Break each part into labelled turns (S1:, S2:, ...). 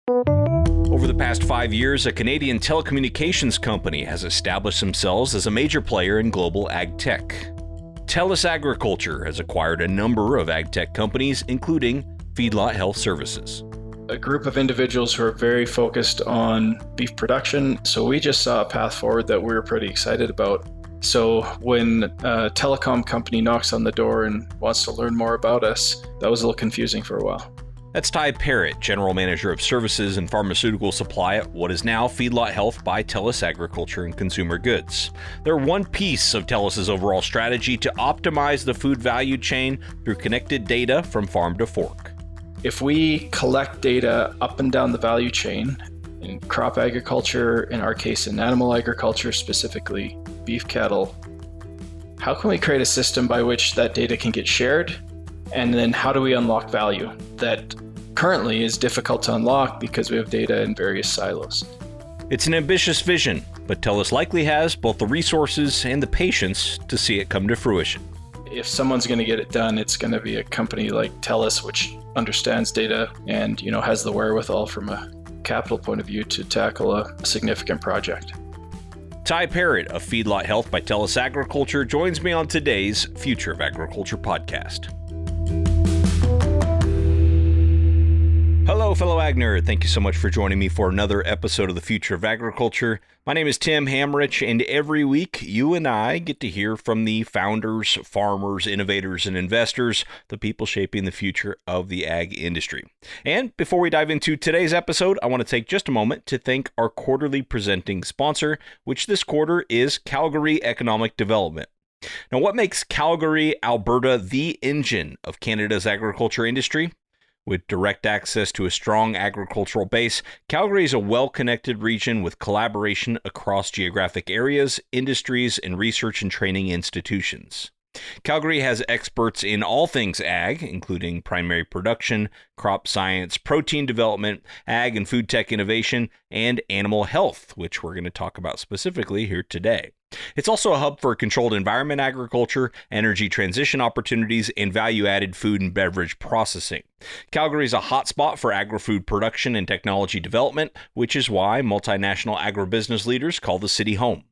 S1: Over the past 5 years, a Canadian telecommunications company has established themselves as a major player in global agtech. Telus Agriculture has acquired a number of agtech companies, including Feedlot Health Services.
S2: A group of individuals who are very focused on beef production, so we just saw a path forward that we were pretty excited about. So when a telecom company knocks on the door and wants to learn more about us, that was a little confusing for a while.
S1: That's Tye Perrett, General Manager of Services and Pharmaceutical Supply at what is now Feedlot Health by Telus Agriculture and Consumer Goods. They're one piece of Telus's overall strategy to optimize the food value chain through connected data from farm to fork.
S2: If we collect data up and down the value chain, in crop agriculture, in our case in animal agriculture, specifically beef cattle, how can we create a system by which that data can get shared? And then how do we unlock value that currently is difficult to unlock because we have data in various silos?
S1: It's an ambitious vision, but Telus likely has both the resources and the patience to see it come to fruition.
S2: If someone's going to get it done, it's going to be a company like Telus, which understands data and has the wherewithal from a capital point of view to tackle a significant project.
S1: Tye Perrett of Feedlot Health by Telus Agriculture joins me on today's Future of Agriculture podcast. Hello, fellow Ag nerd. Thank you so much for joining me for another episode of the Future of Agriculture. My name is Tim Hamrich, and every week you and I get to hear from the founders, farmers, innovators, and investors, the people shaping the future of the ag industry. And before we dive into today's episode, I want to take just a moment to thank our quarterly presenting sponsor, which this quarter is Calgary Economic Development. Now, what makes Calgary, Alberta, the engine of Canada's agriculture industry? With direct access to a strong agricultural base, Calgary is a well-connected region with collaboration across geographic areas, industries, and research and training institutions. Calgary has experts in all things ag, including primary production, crop science, protein development, ag and food tech innovation, and animal health, which we're going to talk about specifically here today. It's also a hub for controlled environment agriculture, energy transition opportunities, and value-added food and beverage processing. Calgary is a hotspot for agri-food production and technology development, which is why multinational agribusiness leaders call the city home.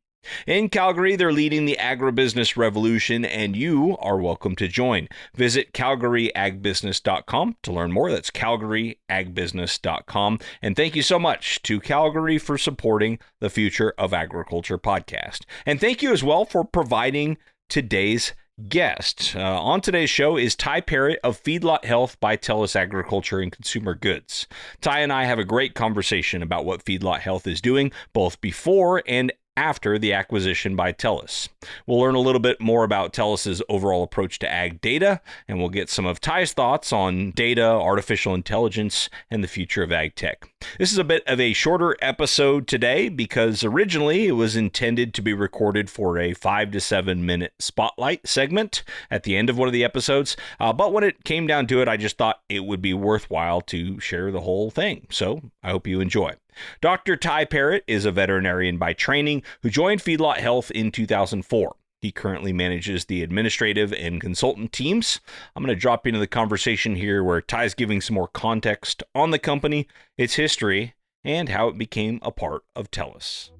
S1: In Calgary, they're leading the agribusiness revolution, and you are welcome to join. Visit calgaryagbusiness.com to learn more. That's calgaryagbusiness.com. And thank you so much to Calgary for supporting the Future of Agriculture podcast. And thank you as well for providing today's guest. On today's show is Tye Perrett of Feedlot Health by Telus Agriculture and Consumer Goods. Tye and I have a great conversation about what Feedlot Health is doing, both before and after the acquisition by Telus. We'll learn a little bit more about Telus's overall approach to ag data, and we'll get some of Tye's thoughts on data, artificial intelligence, and the future of ag tech. This is a bit of a shorter episode today because originally it was intended to be recorded for a 5 to 7 minute spotlight segment at the end of one of the episodes, but when it came down to it, I just thought it would be worthwhile to share the whole thing. So I hope you enjoy. Dr. Tye Perrett is a veterinarian by training who joined Feedlot Health in 2004. He currently manages the administrative and consultant teams. I'm going to drop into the conversation here where Tye's giving some more context on the company, its history, and how it became a part of Telus.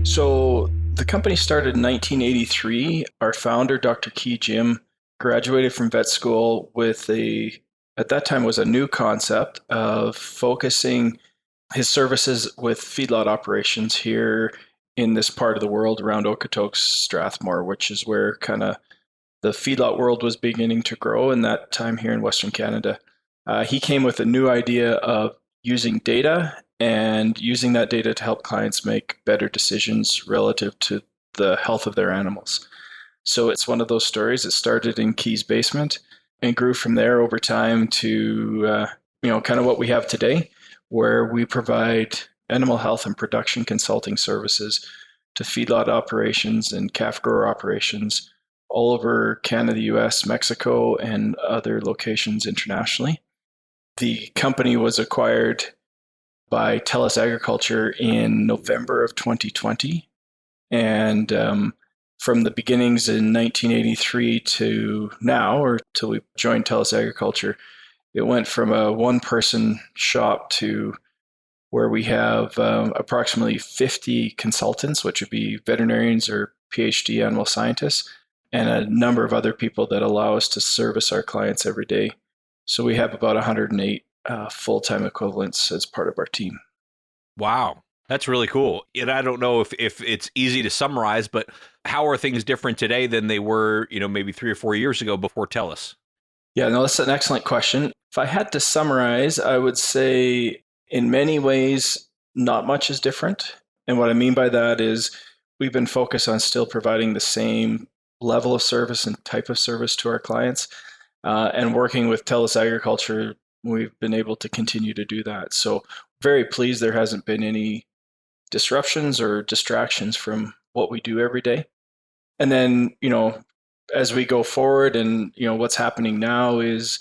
S2: So the company started in 1983. Our founder, Dr. Key Jim, graduated from vet school with at that time was a new concept of focusing his services with feedlot operations here in this part of the world around Okotoks, Strathmore, which is where kind of the feedlot world was beginning to grow in that time here in Western Canada. He came with a new idea of using data and using that data to help clients make better decisions relative to the health of their animals. So it's one of those stories. It started in Key's basement and grew from there over time to, kind of what we have today, where we provide animal health and production consulting services to feedlot operations and calf grower operations all over Canada, US, Mexico, and other locations internationally. The company was acquired by Telus Agriculture in November of 2020. And from the beginnings in 1983 to now, or till we joined Telus Agriculture, it went from a one-person shop to where we have approximately 50 consultants, which would be veterinarians or PhD animal scientists, and a number of other people that allow us to service our clients every day. So we have about 108 full-time equivalents as part of our team.
S1: Wow. That's really cool. And I don't know if it's easy to summarize, but how are things different today than they were, maybe 3 or 4 years ago before Telus?
S2: Yeah, no, that's an excellent question. If I had to summarize, I would say in many ways, not much is different. And what I mean by that is we've been focused on still providing the same level of service and type of service to our clients. And working with Telus Agriculture, we've been able to continue to do that. So very pleased there hasn't been any disruptions or distractions from what we do every day. And then, as we go forward and, what's happening now is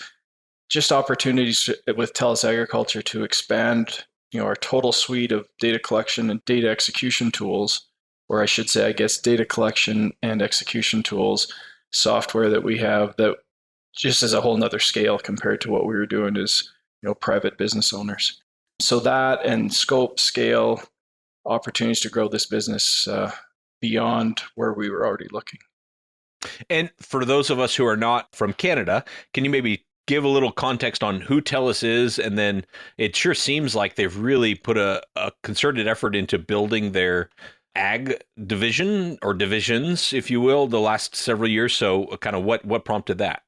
S2: just opportunities with Telus Agriculture to expand, our total suite of data collection and data execution tools, or I should say, I guess, data collection and execution tools, software that we have that just is a whole nother scale compared to what we were doing as, private business owners. So that and scope, scale, opportunities to grow this business beyond where we were already looking.
S1: And for those of us who are not from Canada, can you maybe give a little context on who Telus is? And then it sure seems like they've really put a concerted effort into building their ag division or divisions, if you will, the last several years. So kind of what prompted that?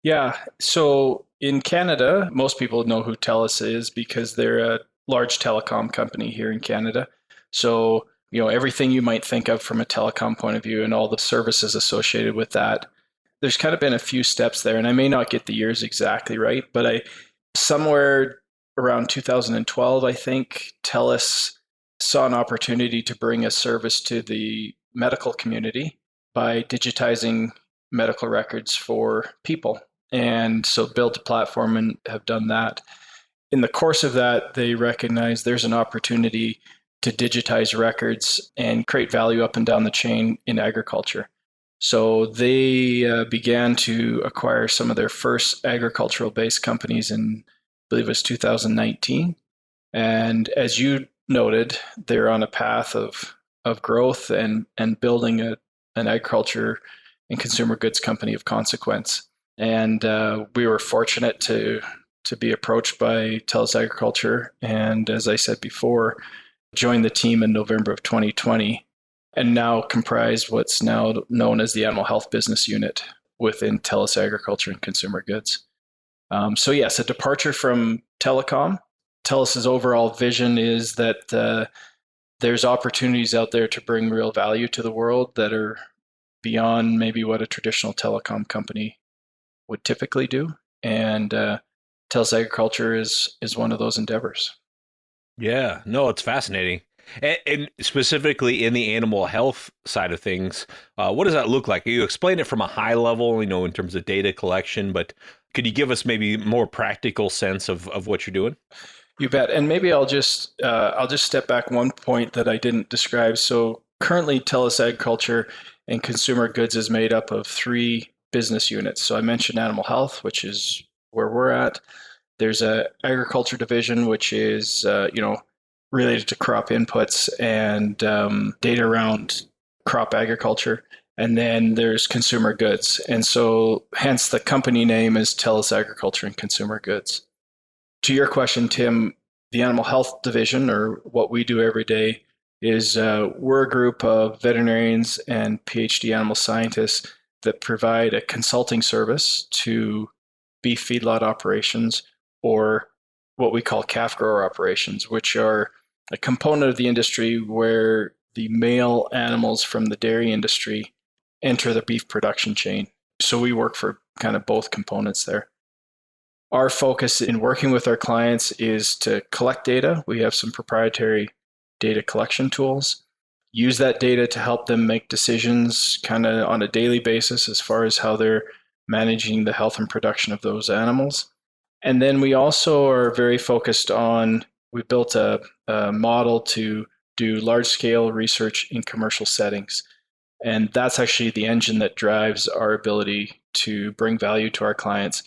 S2: Yeah. So in Canada, most people know who Telus is because they're a large telecom company here in Canada. So, everything you might think of from a telecom point of view and all the services associated with that, there's kind of been a few steps there. And I may not get the years exactly right, but somewhere around 2012, I think, Telus saw an opportunity to bring a service to the medical community by digitizing medical records for people. And so built a platform and have done that. In the course of that, they recognize there's an opportunity to digitize records and create value up and down the chain in agriculture. So they began to acquire some of their first agricultural-based companies in, I believe it was 2019. And as you noted, they're on a path of growth and building an agriculture and consumer goods company of consequence. And we were fortunate to be approached by Telus Agriculture, and as I said before, joined the team in November of 2020, and now comprise what's now known as the Animal Health Business Unit within Telus Agriculture and Consumer Goods. So yes, a departure from telecom. Telus's overall vision is that there's opportunities out there to bring real value to the world that are beyond maybe what a traditional telecom company would typically do. And Telus Agriculture is one of those endeavors.
S1: Yeah, no, it's fascinating. And specifically in the animal health side of things, what does that look like? You explained it from a high level, in terms of data collection, but could you give us maybe more practical sense of what you're doing?
S2: You bet. And maybe I'll just step back one point that I didn't describe. So currently, Telus Agriculture and Consumer Goods is made up of 3 business units. So I mentioned animal health, which is where we're at. There's a agriculture division, which is related to crop inputs and data around crop agriculture. And then there's consumer goods. And so hence the company name is Telus Agriculture and Consumer Goods. To your question, Tim, the animal health division, or what we do every day, is we're a group of veterinarians and PhD animal scientists that provide a consulting service to beef feedlot operations, or what we call calf grower operations, which are a component of the industry where the male animals from the dairy industry enter the beef production chain. So we work for kind of both components there. Our focus in working with our clients is to collect data. We have some proprietary data collection tools, use that data to help them make decisions kind of on a daily basis as far as how they're managing the health and production of those animals. And then we also are very focused on, we built a model to do large-scale research in commercial settings. And that's actually the engine that drives our ability to bring value to our clients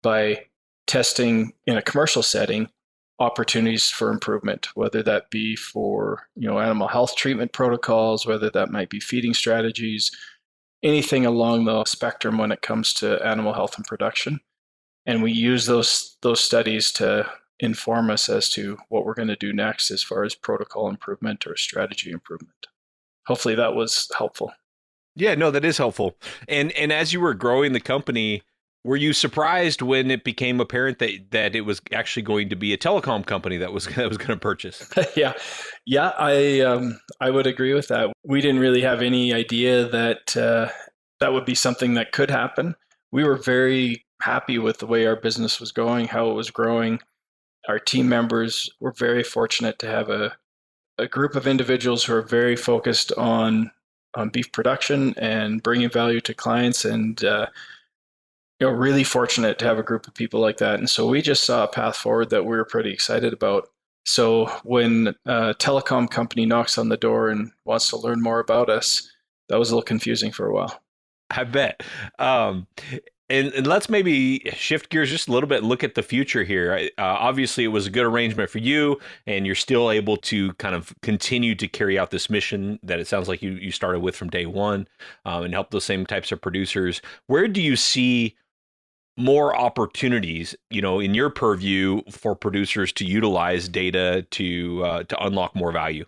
S2: by testing in a commercial setting opportunities for improvement, whether that be for animal health treatment protocols, whether that might be feeding strategies, anything along the spectrum when it comes to animal health and production. And we use those studies to inform us as to what we're going to do next as far as protocol improvement or strategy improvement. Hopefully that was helpful.
S1: Yeah, no, that is helpful. And as you were growing the company, were you surprised when it became apparent that it was actually going to be a telecom company that was going to purchase?
S2: Yeah, yeah, I would agree with that. We didn't really have any idea that that would be something that could happen. We were very happy with the way our business was going, how it was growing. Our team members were very fortunate to have a group of individuals who are very focused on beef production and bringing value to clients, and really fortunate to have a group of people like that. And so we just saw a path forward that we were pretty excited about. So when a telecom company knocks on the door and wants to learn more about us, that was a little confusing for a while.
S1: I bet. And let's maybe shift gears just a little bit and look at the future here. Obviously, it was a good arrangement for you, and you're still able to kind of continue to carry out this mission that it sounds like you started with from day one, and help those same types of producers. Where do you see more opportunities, in your purview for producers to utilize data to unlock more value?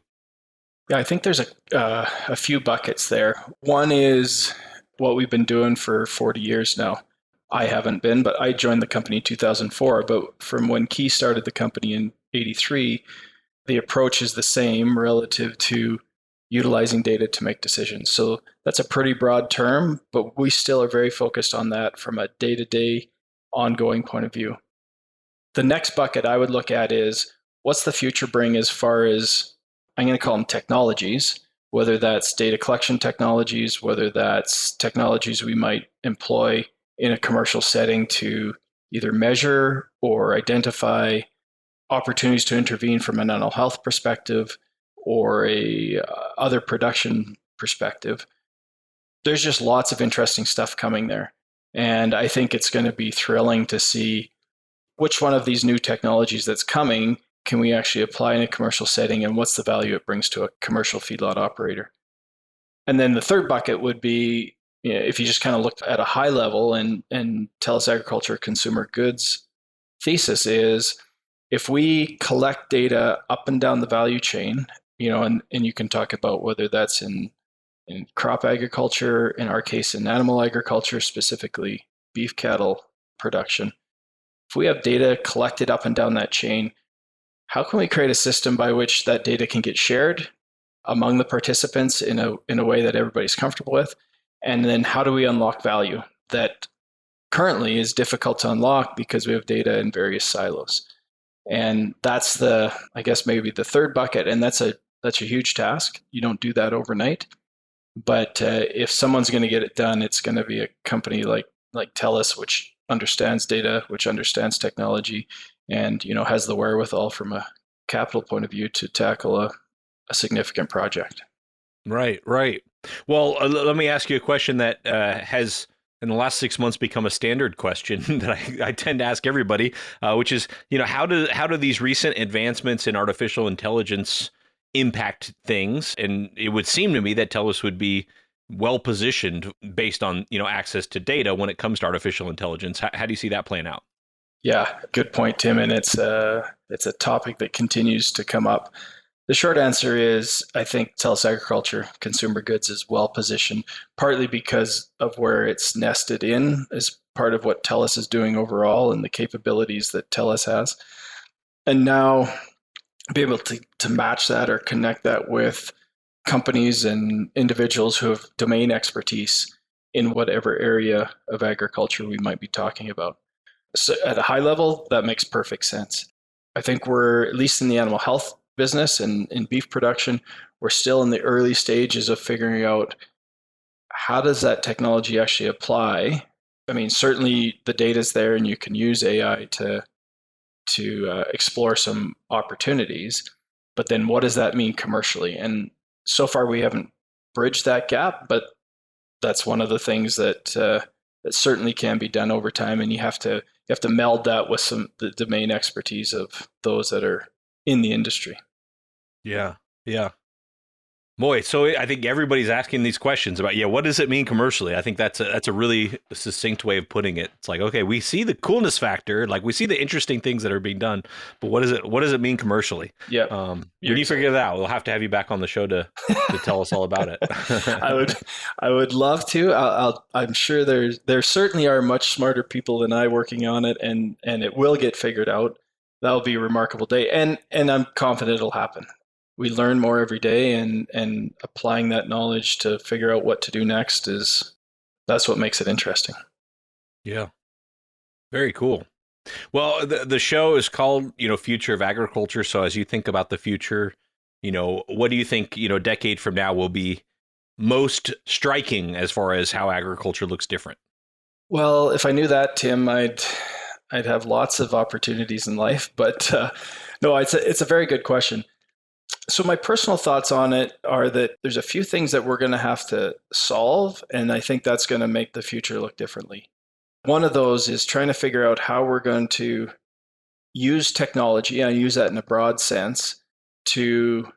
S2: Yeah, I think there's a few buckets there. One is what we've been doing for 40 years now. I haven't been, but I joined the company in 2004. But from when Key started the company in 83, the approach is the same relative to utilizing data to make decisions. So that's a pretty broad term, but we still are very focused on that from a day-to-day ongoing point of view. The next bucket I would look at is what's the future bring as far as, I'm going to call them technologies, whether that's data collection technologies, whether that's technologies we might employ in a commercial setting to either measure or identify opportunities to intervene from an animal health perspective or a other production perspective. There's just lots of interesting stuff coming there. And I think it's going to be thrilling to see which one of these new technologies that's coming can we actually apply in a commercial setting, and what's the value it brings to a commercial feedlot operator. And then the third bucket would be, if you just kind of look at a high level, and Telus Agriculture consumer goods thesis is, if we collect data up and down the value chain, and you can talk about whether that's in crop agriculture, in our case in animal agriculture, specifically beef cattle production. If we have data collected up and down that chain, how can we create a system by which that data can get shared among the participants in a way that everybody's comfortable with? And then how do we unlock value that currently is difficult to unlock because we have data in various silos? And that's I guess maybe the third bucket, and that's a huge task. You don't do that overnight. But if someone's going to get it done, it's going to be a company like Telus, which understands data, which understands technology, and has the wherewithal from a capital point of view to tackle a significant project.
S1: Right, right. Well, let me ask you a question that has in the last 6 months become a standard question that I tend to ask everybody, which is, how do these recent advancements in artificial intelligence impact things? And it would seem to me that TELUS would be well positioned based on access to data when it comes to artificial intelligence. How do you see that playing out?
S2: Yeah, good point, Tim. And it's a topic that continues to come up. The short answer is, I think TELUS Agriculture consumer goods is well positioned, partly because of where it's nested in as part of what TELUS is doing overall and the capabilities that TELUS has. And now be able to match that or connect that with companies and individuals who have domain expertise in whatever area of agriculture we might be talking about. So at a high level, that makes perfect sense. I think we're, at least in the animal health business and in beef production, we're still in the early stages of figuring out how does that technology actually apply. I mean, certainly the data's there and you can use AI to explore some opportunities, but then what does that mean commercially? And so far we haven't bridge that gap, but that's one of the things that certainly can be done over time, and you have to meld that with the domain expertise of those that are in the industry.
S1: Yeah. Yeah. Boy, so I think everybody's asking these questions about, what does it mean commercially? I think that's a really succinct way of putting it. It's like, okay, we see the coolness factor, like we see the interesting things that are being done, but what does it mean commercially?
S2: Yeah.
S1: When you figure that out, we'll have to have you back on the show to tell us all about it.
S2: I would love to. I'm sure there certainly are much smarter people than I working on it, and it will get figured out. That'll be a remarkable day, and I'm confident it'll happen. We learn more every day, and applying that knowledge to figure out what to do next that's what makes it interesting.
S1: Yeah. Very cool. Well, the show is called, Future of Agriculture. So as you think about the future, what do you think, a decade from now will be most striking as far as how agriculture looks different?
S2: Well, if I knew that, Tim, I'd have lots of opportunities in life. But no, it's a very good question. So my personal thoughts on it are that there's a few things that we're going to have to solve, and I think that's going to make the future look differently. One of those is trying to figure out how we're going to use technology, and I use that in a broad sense, to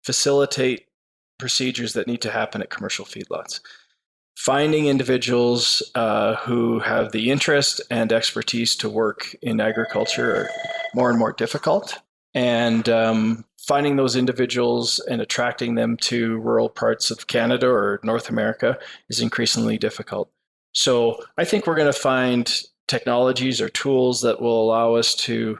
S2: facilitate procedures that need to happen at commercial feedlots. Finding individuals who have the interest and expertise to work in agriculture are more and more difficult. And finding those individuals and attracting them to rural parts of Canada or North America is increasingly difficult. So I think we're going to find technologies or tools that will allow us to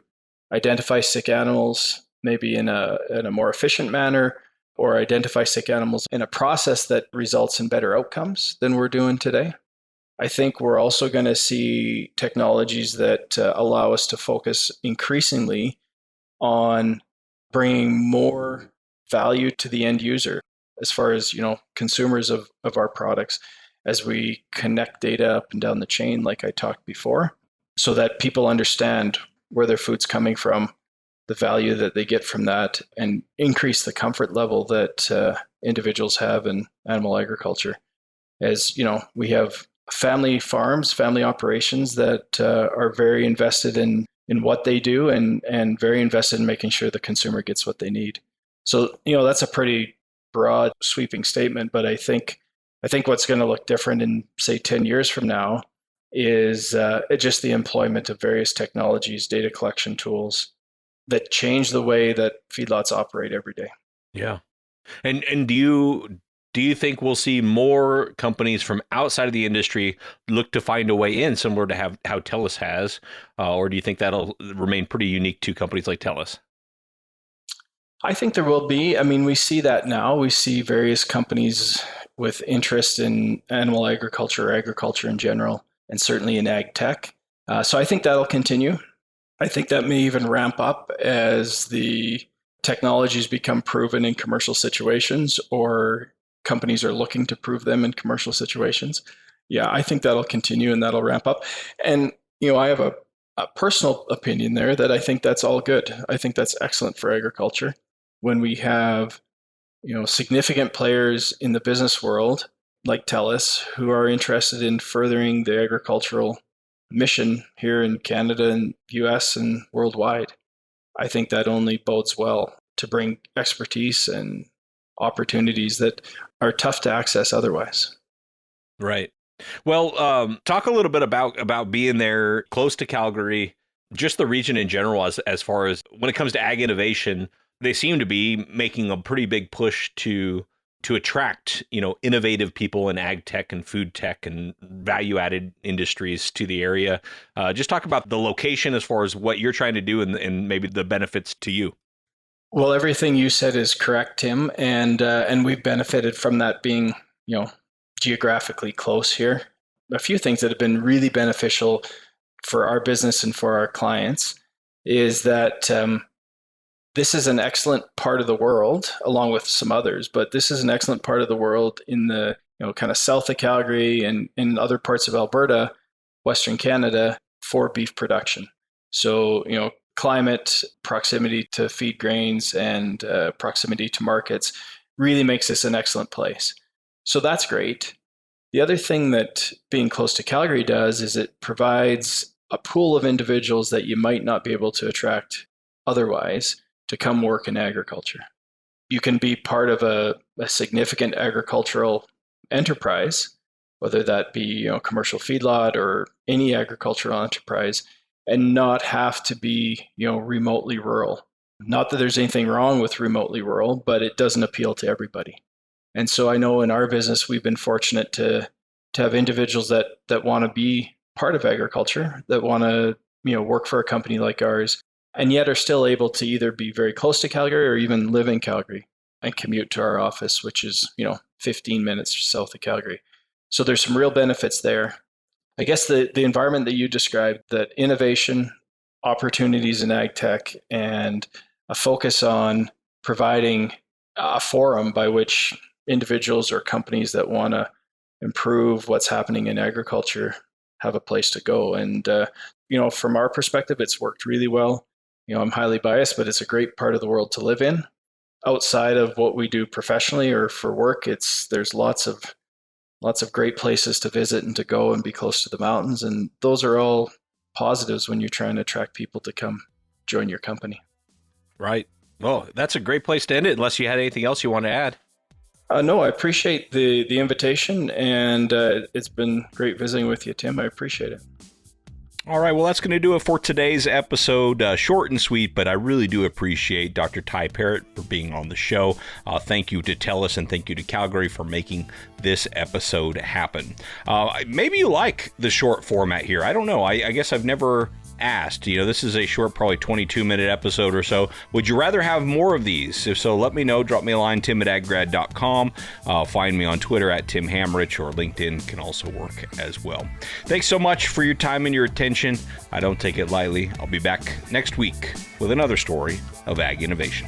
S2: identify sick animals, maybe in a more efficient manner, or identify sick animals in a process that results in better outcomes than we're doing today. I think we're also going to see technologies that allow us to focus increasingly on bringing more value to the end user as far as, consumers of our products, as we connect data up and down the chain, like I talked before, so that people understand where their food's coming from, the value that they get from that, and increase the comfort level that individuals have in animal agriculture. As we have family farms, family operations that are very invested in what they do, and very invested in making sure the consumer gets what they need. So, that's a pretty broad, sweeping statement, but I think what's going to look different in, say, 10 years from now is just the employment of various technologies, data collection tools that change the way that feedlots operate every day.
S1: Yeah. And do you think we'll see more companies from outside of the industry look to find a way in, similar to how Telus has, or do you think that'll remain pretty unique to companies like Telus?
S2: I think there will be. I mean, we see that now. We see various companies with interest in animal agriculture or agriculture in general, and certainly in ag tech. So I think that'll continue. I think that may even ramp up as the technologies become proven in commercial situations, or companies are looking to prove them in commercial situations. Yeah, I think that'll continue and that'll ramp up. And, I have a personal opinion there that I think that's all good. I think that's excellent for agriculture. When we have, significant players in the business world like Telus who are interested in furthering the agricultural mission here in Canada and US and worldwide, I think that only bodes well to bring expertise and opportunities that are tough to access otherwise.
S1: Right. Well, talk a little bit about being there close to Calgary, just the region in general, as far as when it comes to ag innovation. They seem to be making a pretty big push to attract, innovative people in ag tech and food tech and value added industries to the area. Just talk about the location as far as what you're trying to do and maybe the benefits to you.
S2: Well, everything you said is correct, Tim, and we've benefited from that being, geographically close here. A few things that have been really beneficial for our business and for our clients is that this is an excellent part of the world, along with some others, but this is an excellent part of the world in the kind of south of Calgary and in other parts of Alberta, Western Canada, for beef production. So, climate, proximity to feed grains, and proximity to markets really makes this an excellent place. So that's great. The other thing that being close to Calgary does is it provides a pool of individuals that you might not be able to attract otherwise to come work in agriculture. You can be part of a significant agricultural enterprise, whether that be commercial feedlot or any agricultural enterprise, and not have to be remotely rural. Not that there's anything wrong with remotely rural, but it doesn't appeal to everybody. And so I know in our business, we've been fortunate to have individuals that want to be part of agriculture, that want to work for a company like ours, and yet are still able to either be very close to Calgary or even live in Calgary and commute to our office, which is 15 minutes south of Calgary. So there's some real benefits there. I guess the environment that you described, that innovation, opportunities in ag tech, and a focus on providing a forum by which individuals or companies that want to improve what's happening in agriculture have a place to go. And, from our perspective, it's worked really well. I'm highly biased, but it's a great part of the world to live in. Outside of what we do professionally or for work, there's lots of great places to visit and to go and be close to the mountains. And those are all positives when you're trying to attract people to come join your company.
S1: Right. Well, that's a great place to end it, unless you had anything else you want to add.
S2: No, I appreciate the invitation, and it's been great visiting with you, Tim. I appreciate it.
S1: All right, well, that's going to do it for today's episode. Short and sweet, but I really do appreciate Dr. Tye Perrett for being on the show. Thank you to Telus and thank you to Calgary for making this episode happen. Maybe you like the short format here. I don't know. I guess I've never asked. This is a short, probably 22-minute episode or so. Would you rather have more of these? If so, let me know. Drop me a line, tim@aggrad.com. Find me on Twitter @TimHamrich, or LinkedIn can also work as well. Thanks so much for your time and your attention. I don't take it lightly. I'll be back next week with another story of ag innovation.